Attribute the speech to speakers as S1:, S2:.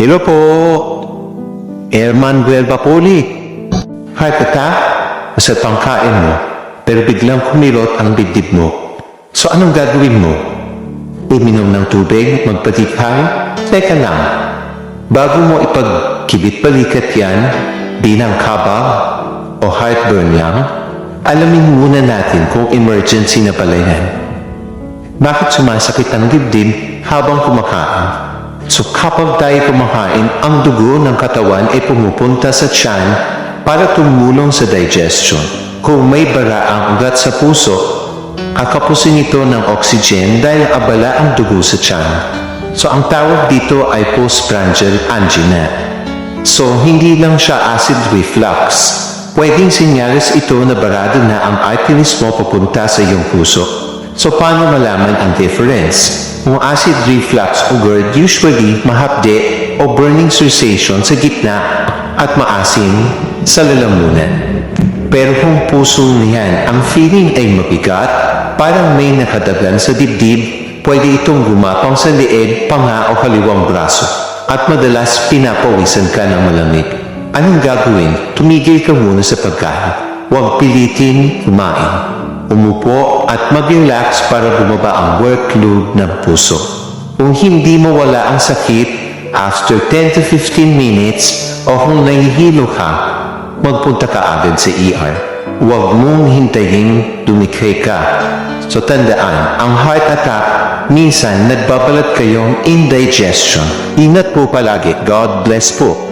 S1: Hello po. Herman Buelbapoli. Heart attack? Sa pangkain mo, pero biglang kumilot ang dibdib mo. So anong gagawin mo? Uminom ng tubig, magpatikhay? Teka lang. Bago mo ipagkibit-balikat yan, bilang kabag o heartburn lang, alamin muna natin kung emergency na pala yan. Bakit sumasakit ang dibdib habang kumakain? So kapag tayo kumakain, ang dugo ng katawan ay pumupunta sa tiyan para tumulong sa digestion. Kung may bara ang ugat sa puso, kakapusin ito ng oxygen dahil abala ang dugo sa tiyan. So ang tawag dito ay postprandial angina. So hindi lang siya acid reflux. Pwedeng senyales ito na barado na ang arteries mo papunta sa iyong puso. So paano malaman ang difference? Kung acid reflux o GERD, usually mahapde o burning sensation sa gitna at maasim sa lalamunan. Pero kung puso niyan, ang feeling ay mabigat, parang may nakadagan sa dibdib, pwede itong gumapang sa leeg, panga o kaliwang braso. At madalas pinapawisan ka ng malamig. Anong gagawin? Tumigil ka muna sa pagkain. Huwag pilitin kumain. Umupo at mag-relax para bumaba ang workload ng puso. Kung hindi mawala ang sakit, after 10 to 15 minutes o kung nahihilo ka, magpunta ka agad sa ER. Huwag mong hintayin dumikhay ka. So tandaan, ang heart attack, minsan nagbabalat kayong indigestion. Ingat po palagi. God bless po.